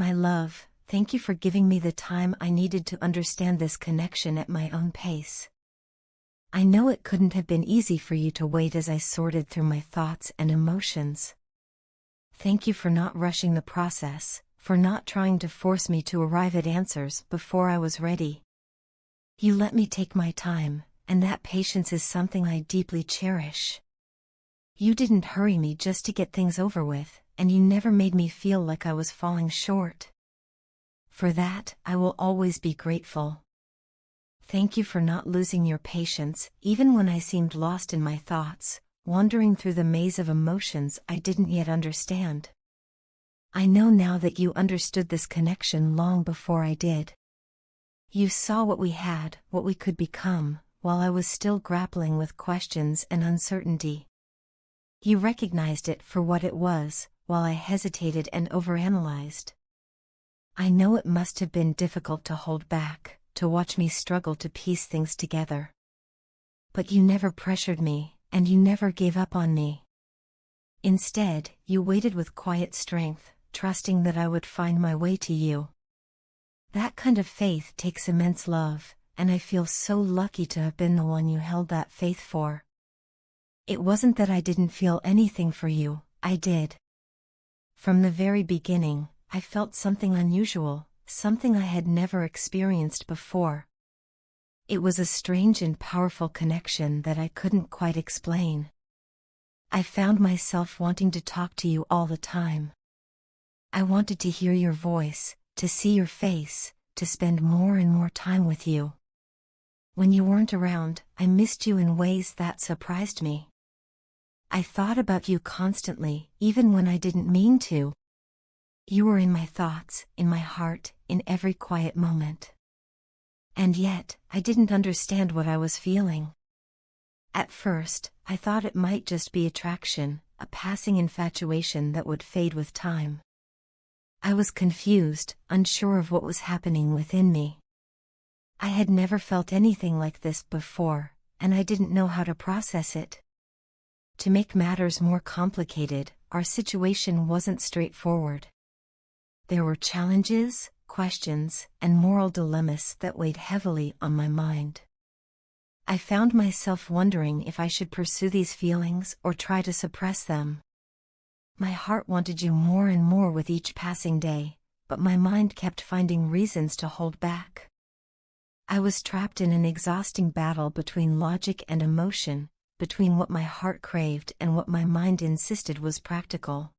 My love, thank you for giving me the time I needed to understand this connection at my own pace. I know it couldn't have been easy for you to wait as I sorted through my thoughts and emotions. Thank you for not rushing the process, for not trying to force me to arrive at answers before I was ready. You let me take my time, and that patience is something I deeply cherish. You didn't hurry me just to get things over with, and you never made me feel like I was falling short. For that, I will always be grateful. Thank you for not losing your patience, even when I seemed lost in my thoughts, wandering through the maze of emotions I didn't yet understand. I know now that you understood this connection long before I did. You saw what we had, what we could become, while I was still grappling with questions and uncertainty. You recognized it for what it was, while I hesitated and overanalyzed. I know it must have been difficult to hold back, to watch me struggle to piece things together. But you never pressured me, and you never gave up on me. Instead, you waited with quiet strength, trusting that I would find my way to you. That kind of faith takes immense love, and I feel so lucky to have been the one you held that faith for. It wasn't that I didn't feel anything for you, I did. From the very beginning, I felt something unusual, something I had never experienced before. It was a strange and powerful connection that I couldn't quite explain. I found myself wanting to talk to you all the time. I wanted to hear your voice, to see your face, to spend more and more time with you. When you weren't around, I missed you in ways that surprised me. I thought about you constantly, even when I didn't mean to. You were in my thoughts, in my heart, in every quiet moment. And yet, I didn't understand what I was feeling. At first, I thought it might just be attraction, a passing infatuation that would fade with time. I was confused, unsure of what was happening within me. I had never felt anything like this before, and I didn't know how to process it. To make matters more complicated, our situation wasn't straightforward. There were challenges, questions, and moral dilemmas that weighed heavily on my mind. I found myself wondering if I should pursue these feelings or try to suppress them. My heart wanted you more and more with each passing day, but my mind kept finding reasons to hold back. I was trapped in an exhausting battle between logic and emotion, between what my heart craved and what my mind insisted was practical.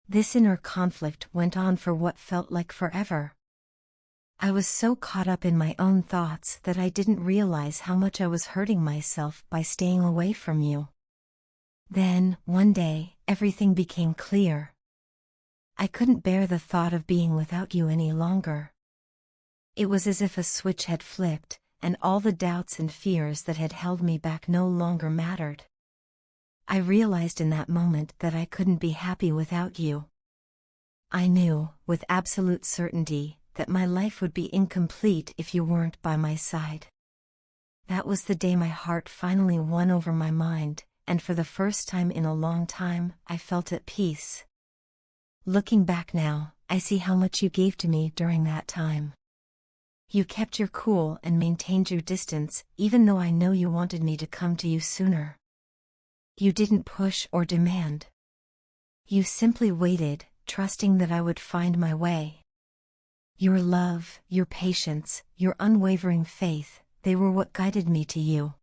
This inner conflict went on for what felt like forever. I was so caught up in my own thoughts that I didn't realize how much I was hurting myself by staying away from you. Then, one day, everything became clear. I couldn't bear the thought of being without you any longer. It was as if a switch had flipped, and all the doubts and fears that had held me back no longer mattered. I realized in that moment that I couldn't be happy without you. I knew, with absolute certainty, that my life would be incomplete if you weren't by my side. That was the day my heart finally won over my mind, and for the first time in a long time, I felt at peace. Looking back now, I see how much you gave to me during that time. You kept your cool and maintained your distance, even though I know you wanted me to come to you sooner. You didn't push or demand. You simply waited, trusting that I would find my way. Your love, your patience, your unwavering faith, they were what guided me to you.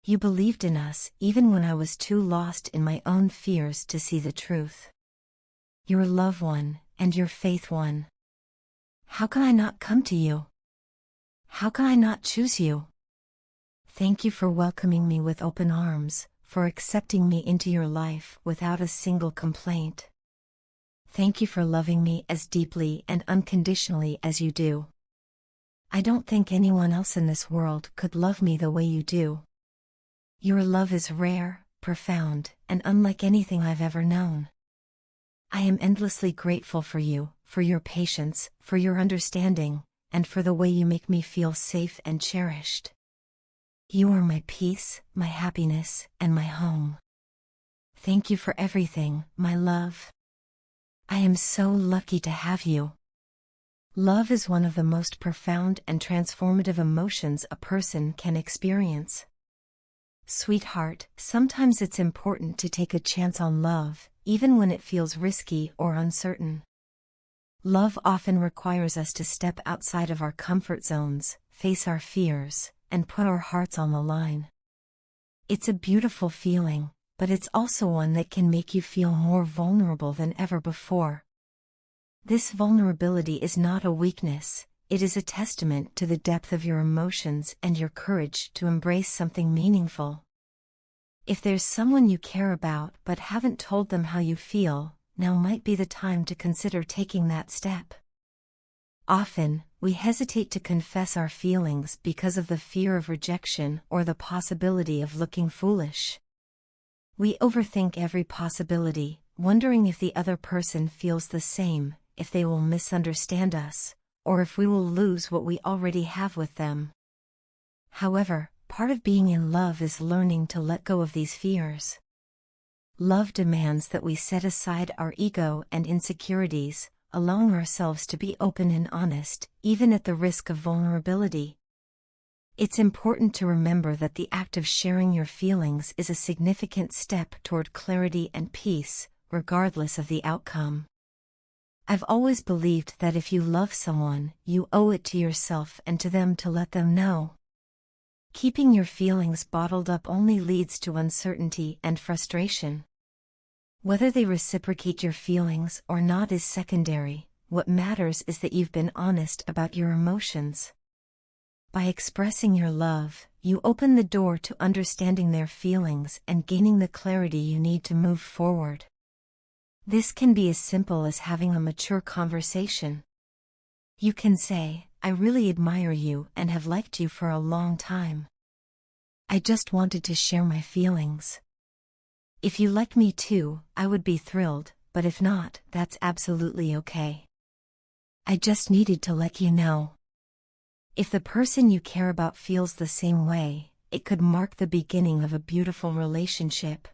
You believed in us, even when I was too lost in my own fears to see the truth. Your love won, and your faith won. How can I not come to you? How can I not choose you? Thank you for welcoming me with open arms, for accepting me into your life without a single complaint. Thank you for loving me as deeply and unconditionally as you do. I don't think anyone else in this world could love me the way you do. Your love is rare, profound, and unlike anything I've ever known. I am endlessly grateful for you, for your patience, for your understanding, and for the way you make me feel safe and cherished. You are my peace, my happiness, and my home. Thank you for everything, my love. I am so lucky to have you. Love is one of the most profound and transformative emotions a person can experience. Sweetheart, sometimes it's important to take a chance on love, even when it feels risky or uncertain. Love often requires us to step outside of our comfort zones, face our fears, and put our hearts on the line. It's a beautiful feeling, but it's also one that can make you feel more vulnerable than ever before. This vulnerability is not a weakness, it is a testament to the depth of your emotions and your courage to embrace something meaningful. If there's someone you care about but haven't told them how you feel, now might be the time to consider taking that step. Often, we hesitate to confess our feelings because of the fear of rejection or the possibility of looking foolish. We overthink every possibility, wondering if the other person feels the same, if they will misunderstand us, or if we will lose what we already have with them. However, part of being in love is learning to let go of these fears. Love demands that we set aside our ego and insecurities, allowing ourselves to be open and honest, even at the risk of vulnerability. It's important to remember that the act of sharing your feelings is a significant step toward clarity and peace, regardless of the outcome. I've always believed that if you love someone, you owe it to yourself and to them to let them know. Keeping your feelings bottled up only leads to uncertainty and frustration. Whether they reciprocate your feelings or not is secondary, what matters is that you've been honest about your emotions. By expressing your love, you open the door to understanding their feelings and gaining the clarity you need to move forward. This can be as simple as having a mature conversation. You can say, "I really admire you and have liked you for a long time. I just wanted to share my feelings. If you like me too, I would be thrilled, but if not, that's absolutely okay. I just needed to let you know." If the person you care about feels the same way, it could mark the beginning of a beautiful relationship.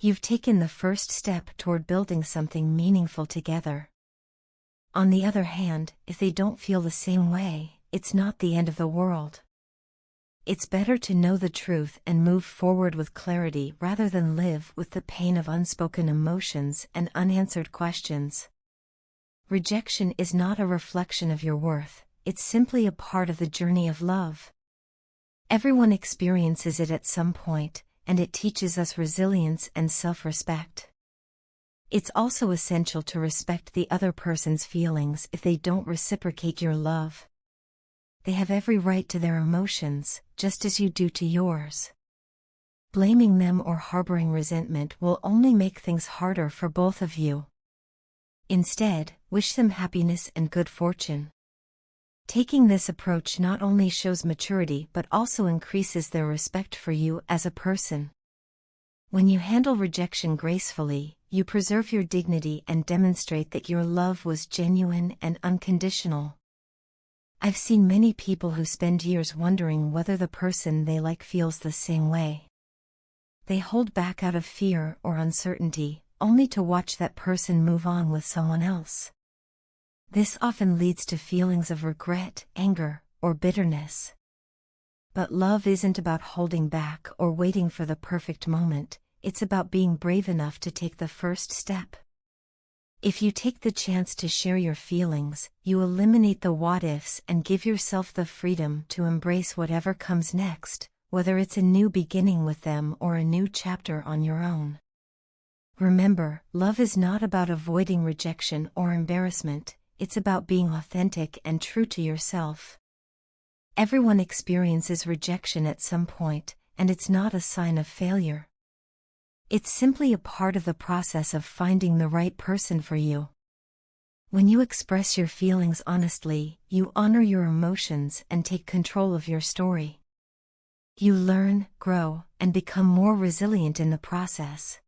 You've taken the first step toward building something meaningful together. On the other hand, if they don't feel the same way, it's not the end of the world. It's better to know the truth and move forward with clarity rather than live with the pain of unspoken emotions and unanswered questions. Rejection is not a reflection of your worth, it's simply a part of the journey of love. Everyone experiences it at some point, and it teaches us resilience and self-respect. It's also essential to respect the other person's feelings if they don't reciprocate your love. They have every right to their emotions, just as you do to yours. Blaming them or harboring resentment will only make things harder for both of you. Instead, wish them happiness and good fortune. Taking this approach not only shows maturity but also increases their respect for you as a person. When you handle rejection gracefully, you preserve your dignity and demonstrate that your love was genuine and unconditional. I've seen many people who spend years wondering whether the person they like feels the same way. They hold back out of fear or uncertainty, only to watch that person move on with someone else. This often leads to feelings of regret, anger, or bitterness. But love isn't about holding back or waiting for the perfect moment, it's about being brave enough to take the first step. If you take the chance to share your feelings, you eliminate the what-ifs and give yourself the freedom to embrace whatever comes next, whether it's a new beginning with them or a new chapter on your own. Remember, love is not about avoiding rejection or embarrassment. It's about being authentic and true to yourself. Everyone experiences rejection at some point, and it's not a sign of failure. It's simply a part of the process of finding the right person for you. When you express your feelings honestly, you honor your emotions and take control of your story. You learn, grow, and become more resilient in the process.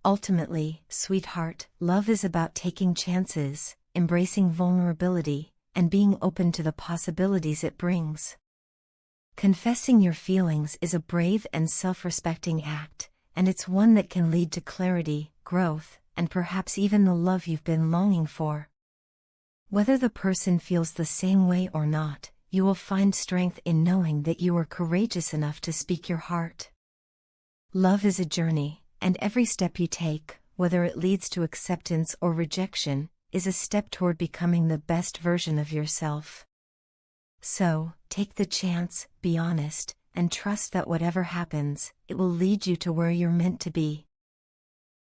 Ultimately, sweetheart, love is about taking chances, embracing vulnerability, and being open to the possibilities it brings. Confessing your feelings is a brave and self-respecting act, and it's one that can lead to clarity, growth, and perhaps even the love you've been longing for. Whether the person feels the same way or not, you will find strength in knowing that you are courageous enough to speak your heart. Love is a journey, and every step you take, whether it leads to acceptance or rejection, is a step toward becoming the best version of yourself. So, take the chance, be honest, and trust that whatever happens, it will lead you to where you're meant to be.